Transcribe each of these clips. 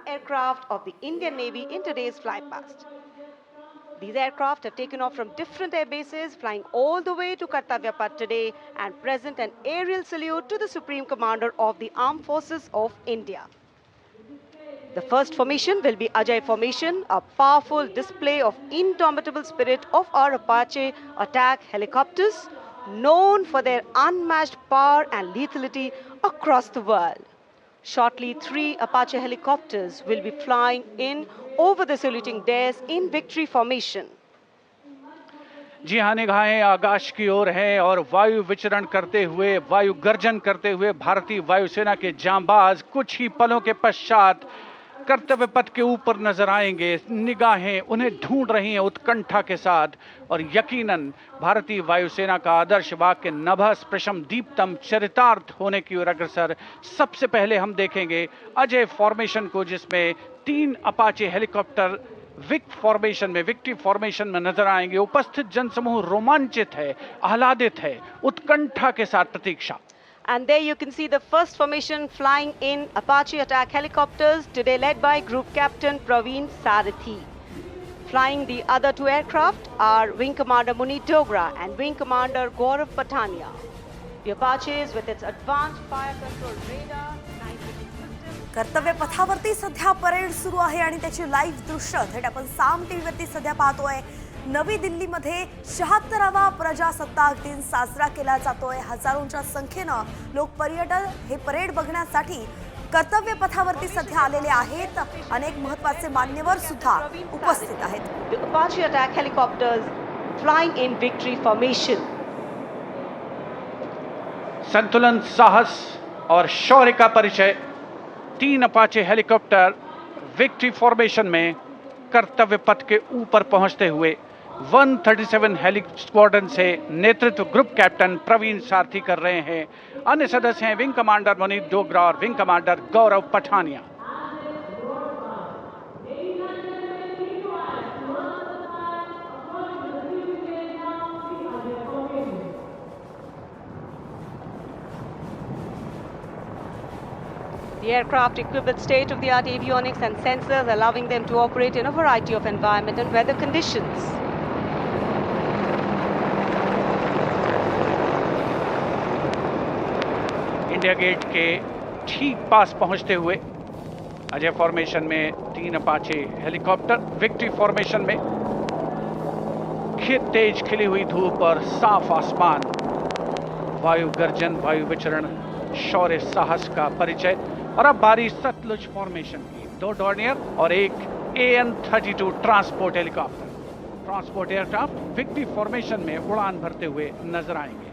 aircraft of the Indian Navy in today's flypast. These aircraft have taken off from different air bases, flying all the way to Kartavya Path today and present an aerial salute to the Supreme Commander of the Armed Forces of India. The first formation will be Ajay Formation, a powerful display of indomitable spirit of our Apache attack helicopters, known for their unmatched power and lethality across the world. Shortly, 3 Apache helicopters will be flying in over the saluting dais in victory formation. जी हाँ, निगाहें आकाश की ओर हैं और वायु विचरण करते हुए, वायु गर्जन करते हुए भारतीय वायुसेना के जांबाज कुछ ही पलों के पश्चात कर्तव्य पथ के ऊपर नजर आएंगे। निगाहें उन्हें ढूंढ रही हैं उत्कंठा के साथ और यकीनन भारतीय वायुसेना का आदर्श वाक्य नभः स्पृशम दीप्तम चरितार्थ होने की ओर अग्रसर। सबसे पहले हम देखेंगे अजय फॉर्मेशन को, जिसमें 3 अपाचे हेलीकॉप्टर विक्ट्री फॉर्मेशन में नजर आएंगे। उपस्थित जनसमूह रोमांचित है, आह्लादित है, उत्कंठा के साथ प्रतीक्षा। And there you can see the first formation flying in Apache attack helicopters, today led by Group Captain Praveen Sarathi. Flying the other 2 aircraft are Wing Commander Munit Dogra and Wing Commander Gaurav Patania. The Apaches with its advanced fire control radar, night vision system. कर्तव्य पथावरती सध्या parade सुरू आहे आणि त्याची live दृश्य थेट आपण साम टीव्हीवरती सध्या पाहतोय। नवी दिल्लीमध्ये 76वा प्रजासत्ताक दिन साजरा केला जातोय। हजारोंच्या संख्येने लोक पर्यटक हे परेड बघण्यासाठी कर्तव्य पथावरती सध्या आलेले आहेत। अनेक महत्त्वाचे मान्यवर सुद्धा उपस्थित आहेत। The Apache attack helicopters flying in victory formation. संतुलन, साहस और शौर्य का परिचय। 3 अपाचे हेलीकॉप्टर विक्ट्री फॉर्मेशन में कर्तव्य पथ के ऊपर पहुंचते हुए 137 हेली स्क्वाड्रन से नेतृत्व ग्रुप कैप्टन प्रवीण सारथी कर रहे हैं। अन्य सदस्य हैं विंग कमांडर मुनीत डोगरा और wing commander Gaurav Pathania. The aircraft equipped with state-of-the-art avionics and sensors, allowing them to operate in a variety of environment and weather conditions. India Gate के ठीक पास पहुंचते हुए अजय फॉर्मेशन में 3 अपाचे हेलीकॉप्टर, विक्ट्री फॉर्मेशन में तेज खिली हुई धूप और साफ आसमान, वायु गर्जन, वायु विचरण, शौर्य साहस का परिचय। और अब बारी सतलुज फॉर्मेशन की। 2 डॉर्नियर और एक AN-32 transport helicopter, transport aircraft victory formation में उड़ान भरते हुए नजर आएंगे।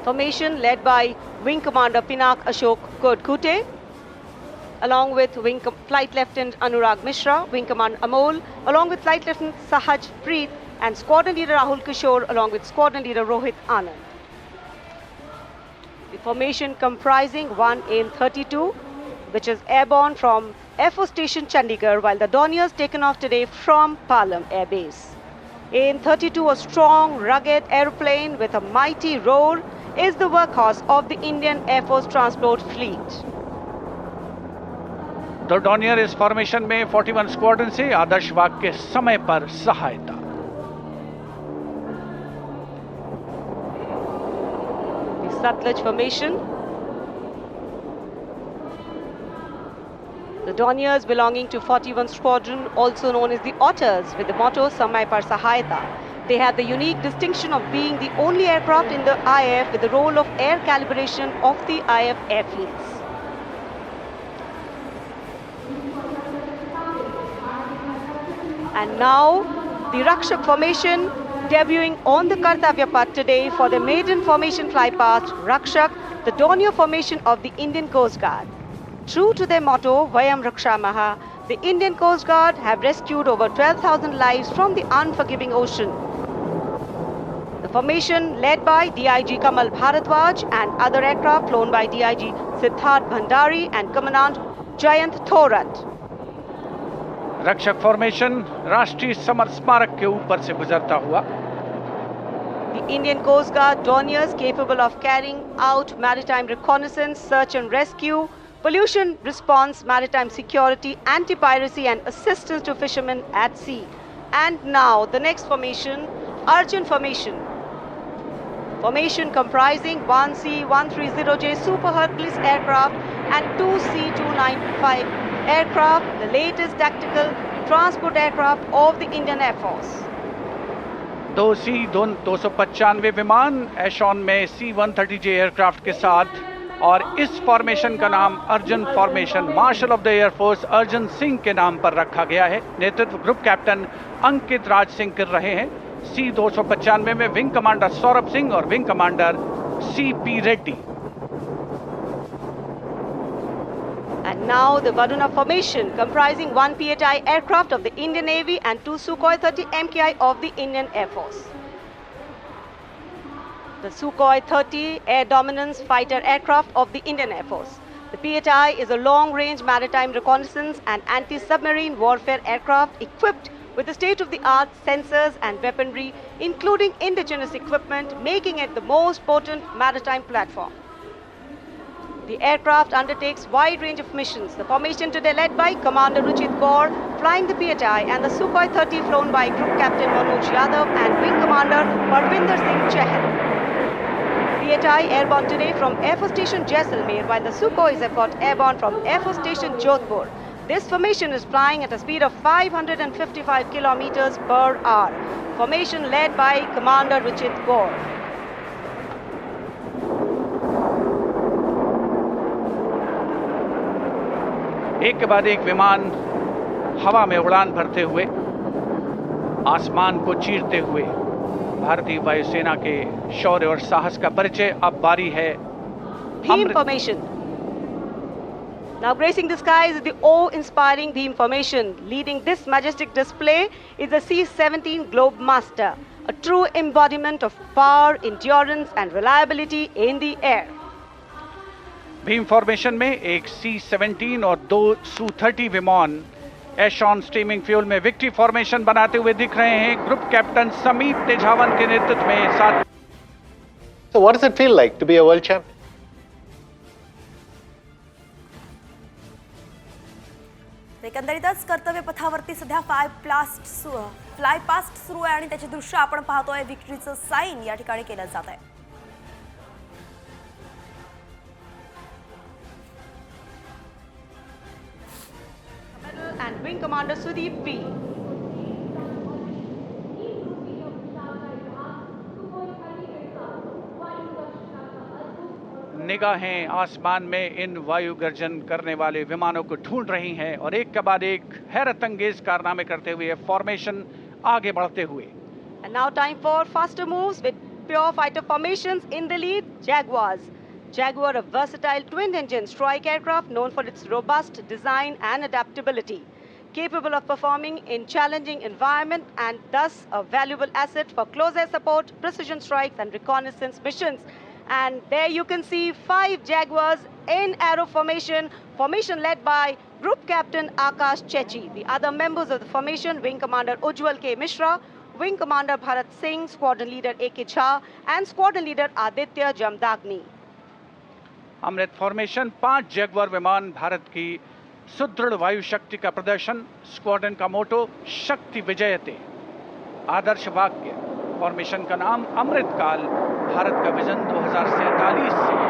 Formation led by Wing Commander Pinak Ashok Kodkute, along with Flight Lieutenant Anurag Mishra, Wing Commander Amol, along with Flight Lieutenant Sahaj Preet, and Squadron Leader Rahul Kishore, along with Squadron Leader Rohit Anand. The formation comprising 1 AN-32, which is airborne from Air Force Station Chandigarh, while the Dorniers taken off today from Palam Air Base. AN-32, a strong, rugged aeroplane with a mighty roar, is the workhorse of the Indian Air Force transport fleet. तो Dornier इस formation में 41 squadron से आदर्श वाक के समय पर सहायता। The Satluj formation. The Dorniers belonging to 41 Squadron, also known as the Otters, with the motto Samay Par Sahayata. They had the unique distinction of being the only aircraft in the IAF with the role of air calibration of the IAF airfields. And now, the Rakshak formation debuting on the Kartavya Path today for the maiden formation flypast, Rakshak, the Dornier formation of the Indian Coast Guard. True to their motto, Vayam Rakshamaha, the Indian Coast Guard have rescued over 12,000 lives from the unforgiving ocean. The formation led by DIG Kamal Bharadwaj and other aircraft flown by DIG Siddharth Bhandari and Commandant Jayant Thorat. रक्षक formation राष्ट्रीय summer स्मारक के ऊपर से गुजरता हुआ। The Indian Coast Guard Dorniers capable of carrying out maritime reconnaissance, search and rescue, pollution response, maritime security, anti-piracy and assistance to fishermen at sea. And now the next formation, Arjun formation. Formation comprising one C-130J Super Hercules aircraft and two C-295 aircraft, the latest tactical transport aircraft of the Indian Air Force. दो C-295 विमान एशॉन में C-130J aircraft के साथ, और इस formation का नाम Arjun formation marshal of the air force Arjun Singh के नाम पर रखा गया है। नेतृत्व ग्रुप कैप्टन अंकित राज सिंह कर रहे हैं। C-295 में विंग कमांडर सौरभ सिंह और wing commander C.P. Reddy. And now the Varuna formation comprising one PHI aircraft of the Indian Navy and two Sukhoi 30 MKI of the Indian Air Force. The Sukhoi 30 air dominance fighter aircraft of the Indian Air Force. The PHI is a long-range maritime reconnaissance and anti-submarine warfare aircraft equipped with the state-of-the-art sensors and weaponry, including indigenous equipment, making it the most potent maritime platform. The aircraft undertakes wide range of missions. The formation today led by Commander Ruchit Kaur, flying the PHI, and the Sukhoi 30 flown by Group Captain Manoj Yadav and Wing Commander Parvinder Singh Chahal. PHI airborne today from Air Force Station Jaisalmer, while the Sukhoi is airborne from Air Force Station Jodhpur. This formation is flying at a speed of 555 kilometers per hour. Formation led by Commander Ruchit Kaur. एक के बाद एक विमान हवा में उड़ान भरते हुए, आसमान को चीरते हुए भारतीय वायुसेना के शौर्य और साहस का परिचय। अब बारी है Bhim formation. Now gracing the skies is the awe-inspiring Bhim formation. Leading this majestic display is the C-17 Globemaster, a true embodiment of power, endurance and reliability in the air. Bhim formation में एक C-17 और दो Su-30 विमान एशॉन steaming fuel में victory formation बनाते हुए दिख रहे हैं। ग्रुप कैप्टन समीप तेजावन के नेतृत्व में साथ। So what does it feel like to be a world champion? एकंदरीतच कर्तव्य पथावरती सध्या फ्लाय पास्ट सुरू आहे आणि त्याचे दृश्य आपण पाहतोय। विक्ट्रीचं साईन या ठिकाणी केलं जात आहे। And Wing Commander Sudeep P. निगाहें आसमान में इन वायु गर्जन करने वाले विमानों को ढूंढ रही हैं और एक के बाद एक हैरत अंगेज कारनामे करते हुए फॉर्मेशन आगे बढ़ते हुए। And now time for faster moves with pure fighter formations. In the lead, Jaguars. Jaguar, a versatile twin-engine strike aircraft known for its robust design and adaptability, capable of performing in challenging environment and thus a valuable asset for close air support, precision strikes and reconnaissance missions. And there you can see 5 Jaguars in arrow formation, formation led by Group Captain Akash Chechi. The other members of the formation, Wing Commander Ujjwal K. Mishra, Wing Commander Bharat Singh, Squadron Leader A.K. Jha and Squadron Leader Aditya Jamdagni. Amrit formation 5 Jaguar विमान, भारत की सुदृढ़ वायु शक्ति का प्रदर्शन। Squadron का मोटो शक्ति विजयते, आदर्श वाक्य। फॉर्मेशन का नाम अमृत काल, भारत का विजन 2047 से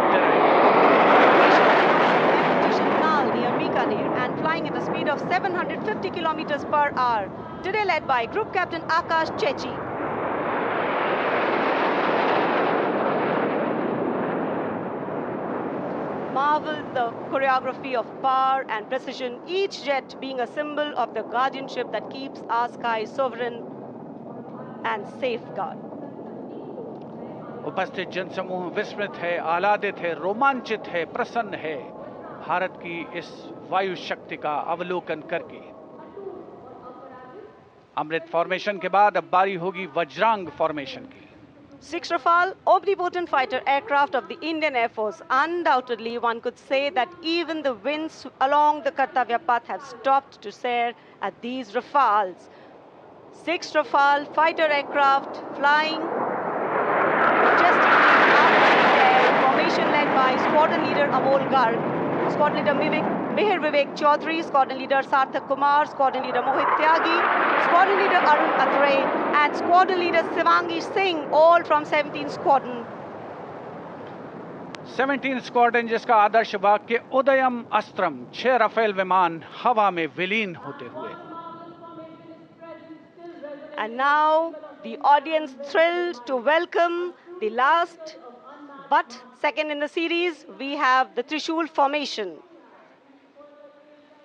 near Bikaner and flying at a speed of 750 kilometers per hour. Today led by Group Captain Akash Chechi. Marvel the choreography of power and precision, each jet being a symbol of the guardianship that keeps our skies sovereign and safeguard. उपस्थित जनसमूह विस्मित है, आह्लादित है, रोमांचित है, प्रसन्न है भारत की इस वायु शक्ति का अवलोकन करके। अमृत फॉर्मेशन के बाद अब बारी होगी वज्रांग फॉर्मेशन की। 6 Rafale, omnipotent fighter aircraft of the Indian Air Force. Undoubtedly, one could say that even the winds along the Kartavya path have stopped to stare at these Rafales. 6 Rafale fighter aircraft flying majestically up in the air, formation led by Squadron Leader Amol Garg, Squadron leader Mihir Vivek Chaudhary, squadron leader Sarthak Kumar, squadron leader Mohit Tyagi, squadron leader Arun Atre, and squadron leader Shivangi Singh, all from 17th Squadron. 17 squadron जिसका आदर्श वाक्य उदयम अस्त्रम 6 Rafale विमान हवा में विलीन होते हुए. And now the audience thrilled to welcome the last but second in the series. We have the Trishul formation.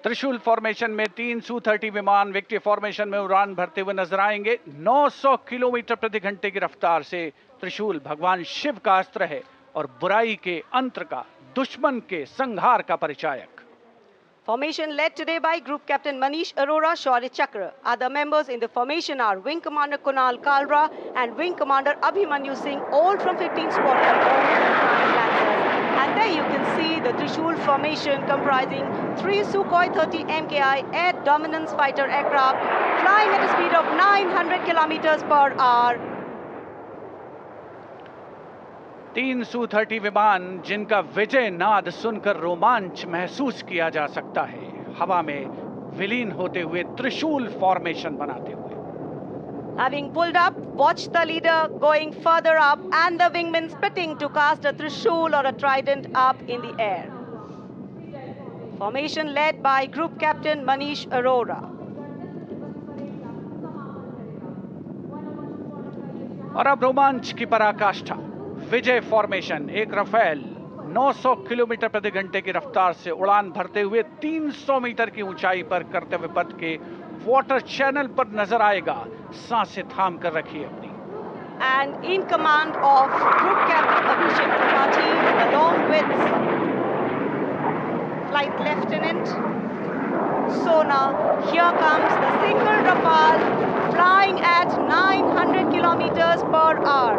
त्रिशूल formation में 3 Su-30 विमान विक्ट्री फॉर्मेशन में उड़ान भरते हुए नजर आएंगे. 900 किलोमीटर प्रति घंटे की रफ्तार से त्रिशूल भगवान शिव का अस्त्र है और बुराई के अंत का, दुश्मन के संहार का परिचायक. Formation led today by Group Captain Manish Arora, Shaurya Chakra. Other members in the formation are Wing Commander Kunal Kalra and Wing Commander Abhimanyu Singh, all from 15th Squadron, all flying Lancers. And there you can see the Trishul formation comprising 3 Sukhoi 30 MKI air dominance fighter aircraft flying at a speed of 900 kilometers per hour. 3 Su-30 विमान जिनका विजय नाद सुनकर रोमांच महसूस किया जा सकता है, हवा में विलीन होते हुए त्रिशूल फॉर्मेशन बनाते हुए. Having pulled up, watch the leader going further up and the wingmen spitting to cast a Trishul or a trident up in the air. Formation led by Group Captain Manish Arora. और अब रोमांच की पराकाष्ठा. विजय formation, एक Rafale 900 kilometre प्रति घंटे की रफ्तार से उड़ान भरते हुए 300 मीटर की ऊंचाई पर कर्तव्य पथ के वाटर चैनल पर नजर आएगा. सांसें थाम कर रखिए अपनी. And in command of Group Captain Abhishek Tripathi, along with Flight Lieutenant Sona, here comes the single Rafale flying at 900 kilometers per hour.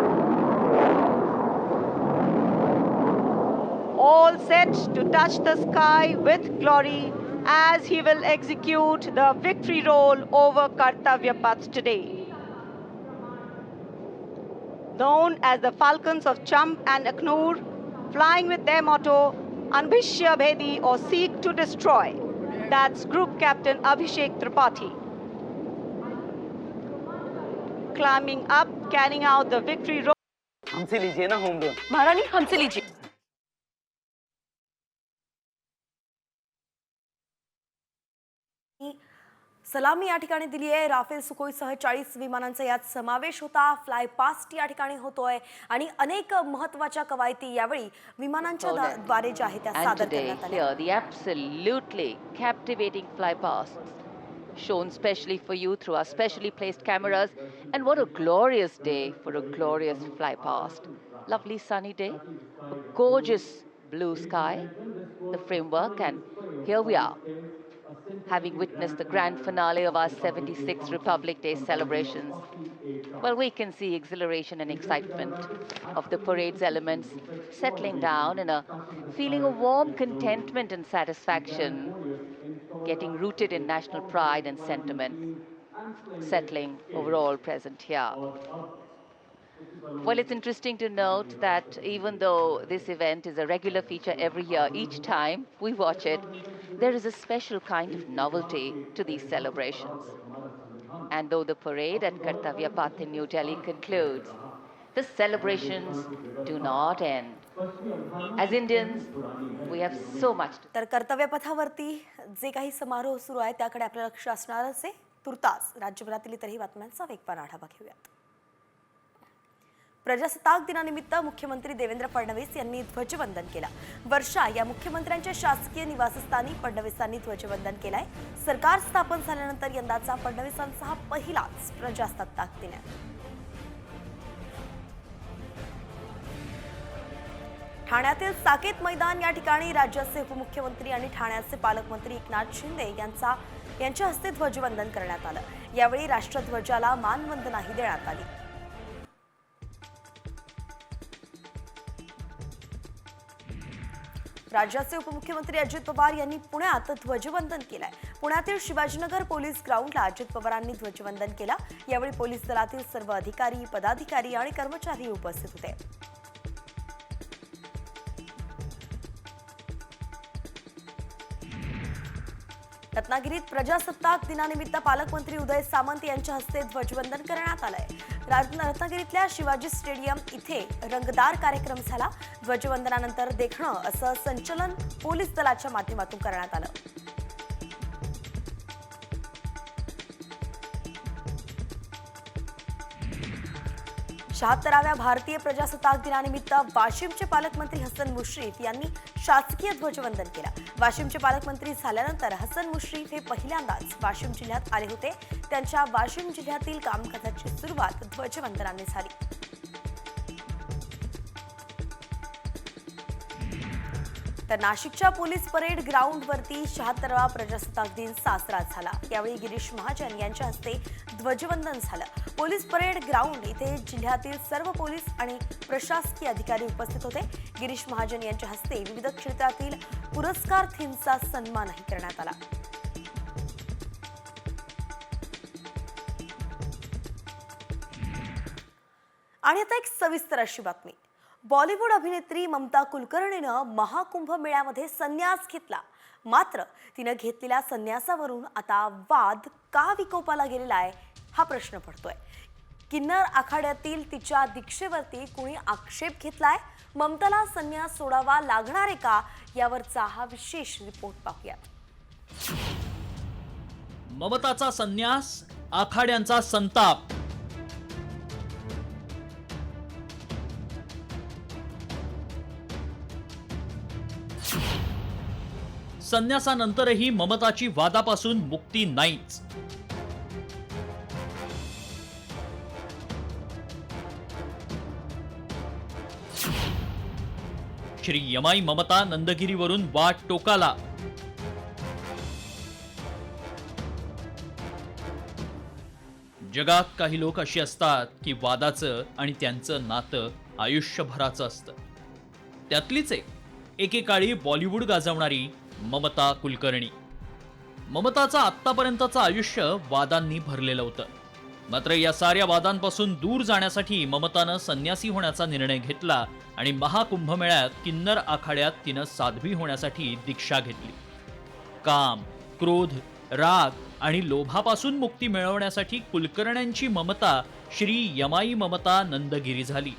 All set to touch the sky with glory as he will execute the victory roll over Kartavya Path today. Known as the Falcons of Champ and Aknoor, flying with their motto, Anbhishya Bhedi or Seek to Destroy. That's Group Captain Abhishek Tripathi. Climbing up, carrying out the victory roll. हमसे लीजिए ना home loan. महारानी हमसे लीजिए. सलामी या ठिकाणी दिली आहे. राफेल सुखोईसह 40 विमानांचा यात समावेश होता. फ्लाय पास्ट या ठिकाणी होतोय आणि अनेक महत्त्वाच्या कवायती यावेळी विमानांच्या द्वारे ज्या आहेत त्या सादर करण्यात आल्या. Here, the absolutely captivating fly pasts shown specially for you through our specially placed cameras. And what a glorious day for a glorious fly past. Lovely sunny day, a gorgeous blue sky, the framework, and here we are, having witnessed the grand finale of our 76th Republic Day celebrations. Well, we can see exhilaration and excitement of the parade's elements settling down in a feeling of warm contentment and satisfaction, getting rooted in national pride and sentiment, settling overall present here. Well, it's interesting to note that even though this event is a regular feature every year, each time we watch it, there is a special kind of novelty to these celebrations. And though the parade at Kartavya Path in New Delhi concludes, the celebrations do not end. As Indians, we have so much to... तर कर्तव्य पथावरती जे काही समारोह सुरू आहे त्याकडे आपलं लक्ष असणारच आहे. तुर्तास राज्यभरातील इतरही बातम्यांचा वेगवान आढावा घेऊयात. प्रजासत्ताक दिनानिमित्त मुख्यमंत्री देवेंद्र फडणवीस यांनी ध्वजवंदन केलं. वर्षा या मुख्यमंत्र्यांच्या शासकीय निवासस्थानी फडणवीसांनी ध्वजवंदन केलंय. सरकार स्थापन झाल्यानंतर यंदाचा फडणवीसांचा हा पहिलाच प्रजासत्ताक दिन आहे. ठाण्यातील साकेत मैदान या ठिकाणी राज्याचे उपमुख्यमंत्री आणि ठाण्याचे पालकमंत्री एकनाथ शिंदे यांच्या हस्ते ध्वजवंदन करण्यात आलं. यावेळी राष्ट्रध्वजाला मानवंदनाही देण्यात आली. राज्याचे उपमुख्यमंत्री अजित पवार यांनी पुण्यात ध्वजवंदन केलंय. पुण्यातील शिवाजीनगर पोलीस ग्राउंडला अजित पवारांनी ध्वजवंदन केलं. यावेळी पोलीस दलातील सर्व अधिकारी, पदाधिकारी आणि कर्मचारी उपस्थित होते. रत्नागिरीत प्रजासत्ताक दिनानिमित्त पालकमंत्री उदय सामंत यांच्या हस्ते ध्वजवंदन करण्यात आलंय. रत्नागिरीतल्या शिवाजी स्टेडियम इथे रंगतदार कार्यक्रम झाला. ध्वजवंदनानंतर देखणं असं संचलन पोलीस दलाच्या माध्यमातून करण्यात आलं. शहात्तराव्या भारतीय प्रजासत्ताक दिनानिमित्त वाशिमचे पालकमंत्री हसन मुश्रीफ यांनी शासकीय ध्वजवंदन केलं. वाशिमचे पालकमंत्री झाल्यानंतर हसन मुश्रीफ हे पहिल्यांदाच वाशिम जिल्ह्यात आले होते. त्यांच्या वाशिम जिल्ह्यातील कामकाजाची सुरुवात ध्वजवंदनाने झाली. तर नाशिकच्या पोलीस परेड ग्राउंडवरती 76वा प्रजासत्ताक दिन साजरा झाला. यावेळी गिरीश महाजन यांच्या हस्ते ध्वजवंदन झालं. पोलीस परेड ग्राउंड इथे जिल्ह्यातील सर्व पोलीस आणि प्रशासकीय अधिकारी उपस्थित होते. गिरीश महाजन यांच्या हस्ते विविध क्षेत्रातील पुरस्कारार्थींचा सन्मानही करण्यात आला. आणि आता एक सविस्तर अशी बातमी. बॉलिवूड अभिनेत्री ममता कुलकर्णीनं महाकुंभ मेळ्यामध्ये संन्यास घेतला. मात्र तिनं घेतलेल्या संन्यासावरून आता वाद का विकोपाला गेलेला आहे हा प्रश्न पडतोय. किन्नर आखाड्यातील तिच्या दीक्षेवरती कुणी आक्षेप घेतलाय? ममताला संन्यास सोडावा लागणार आहे का? यावरचा हा विशेष रिपोर्ट पाहूयात. ममताचा संन्यास, आखाड्यांचा संताप. संन्यासानंतरही ममताची वादापासून मुक्ती नाहीच. श्री यमाई ममता नंदगिरीवरून वाट टोकाला. जगात काही लोक अशी असतात की वादाचं आणि त्यांचं नातं आयुष्यभराचं असतं. त्यातलीच एकेकाळी बॉलिवूड गाजवणारी ममता कुलकर्णी. ममताचं आत्तापर्यंतचं आयुष्य वादांनी भरलेलं होतं. मात्र या साऱ्या वादांपासून दूर जाण्यासाठी ममतानं संन्यासी होण्याचा निर्णय घेतला आणि महाकुंभमेळ्यात किन्नर आखाड्यात तिनं साध्वी होण्यासाठी दीक्षा घेतली. काम, क्रोध, राग आणि लोभापासून मुक्ती मिळवण्यासाठी कुलकर्ण्यांची ममता श्री यमाई ममता नंदगिरी झाली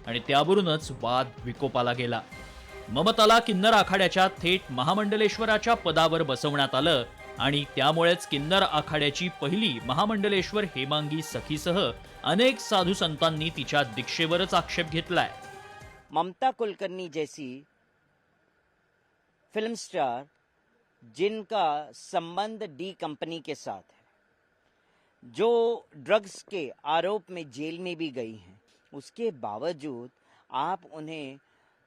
आणि त्यावरूनच वाद विकोपाला गेला. ममताला किन्नर आखाड्याच्या थेट महामंडलेश्वराच्या पदावर बसवण्यात आलं आणि त्यामुळेच किन्नर आखाड्याची पहिली महामंडलेश्वर हेमांगी सखीसह अनेक साधू संतांनी तिच्या दीक्षेवरच आक्षेप घेतलाय. ममता कुलकर्णी जैसी फिल्म स्टार जिनका संबंध डी कंपनी के साथ है, जो ड्रग्स के आरोप में जेल में भी गई हैं, उसके बावजूद आप उन्हें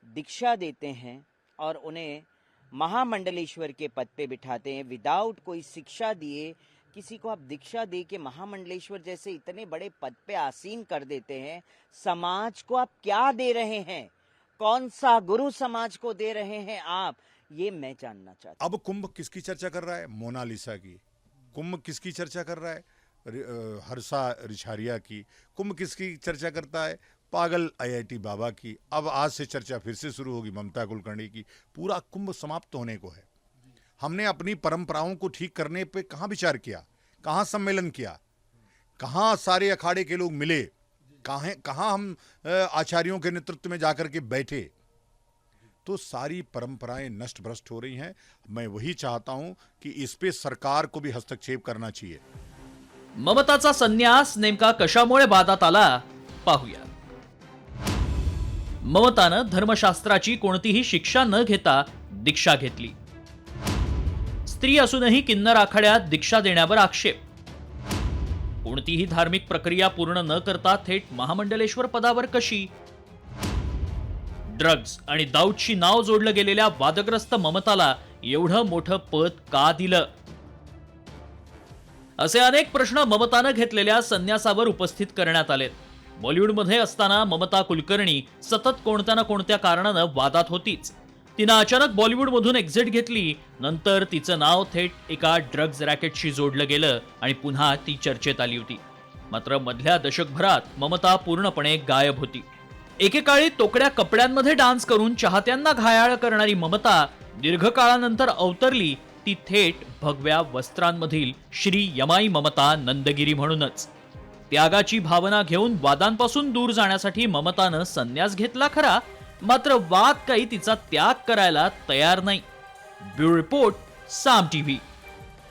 दीक्षा देते हैं और उन्हें महामंडलेश्वर के पद पे बिठाते हैं विदाउट कोई शिक्षा दिए. किसी को आप दीक्षा दे के महामंडलेश्वर जैसे इतने बड़े पद पे आसीन कर देते हैं. समाज को आप क्या दे रहे हैं? कौन सा गुरु समाज को दे रहे हैं आप? ये मैं जानना चाहता हूं. अब कुंभ किसकी चर्चा कर रहा है? मोनालिसा की. कुंभ किसकी चर्चा कर रहा है? हर्षा रिछारिया की. कुंभ किसकी चर्चा करता है? पागल IIT बाबा की. अब आज से चर्चा फिर से शुरू होगी ममता कुलकर्णी की. पूरा कुंभ समाप्त होने को है. हमने अपनी परंपराओं को ठीक करने पे कहाँ विचार किया, कहाँ सम्मेलन किया, कहाँ सारे अखाड़े के लोग मिले, कहाँ हम आचार्यों के नेतृत्व में जाकर के बैठे. तो सारी परंपराएं नष्ट भ्रष्ट हो रही हैं. मैं वही चाहता हूं कि इस पे सरकार को भी हस्तक्षेप करना चाहिए. ममताचा संन्यास नेमका कशामुळे वादात आला पाहूया. ममतानं धर्मशास्त्राची कोणतीही शिक्षा न घेता दीक्षा घेतली. स्त्री असूनही किन्नर आखाड्यात दीक्षा देण्यावर आक्षेप. कोणतीही धार्मिक प्रक्रिया पूर्ण न करता थेट महामंडलेश्वर पदावर कशी? ड्रग्ज आणि दाऊदशी नाव जोडलं गेलेल्या वादग्रस्त ममताला एवढं मोठं पद का दिलं? असे अनेक प्रश्न ममतानं घेतलेल्या संन्यासावर उपस्थित करण्यात आलेत. बॉलिवूडमध्ये असताना ममता कुलकर्णी सतत कोणत्या ना कोणत्या कारणानं वादात होतीच. तिनं अचानक बॉलिवूडमधून एक्झिट घेतली. नंतर तिचं नाव थेट एका ड्रग्ज रॅकेटशी जोडलं गेलं आणि पुन्हा ती चर्चेत आली होती. मात्र मधल्या दशकभरात ममता पूर्णपणे गायब होती. एकेकाळी तोकड्या कपड्यांमध्ये डान्स करून चाहत्यांना घायाळ करणारी ममता दीर्घकाळानंतर अवतरली ती थेट भगव्या वस्त्रांमधील श्री यमाई ममता नंदगिरी म्हणूनच. त्यागाची भावना घेऊन वादांपासून दूर जाण्यासाठी ममतानं संन्यास घेतला खरा, मात्र वाद काही तिचा त्याग करायला तयार नाही. ब्युरो रिपोर्ट, साम टीव्ही.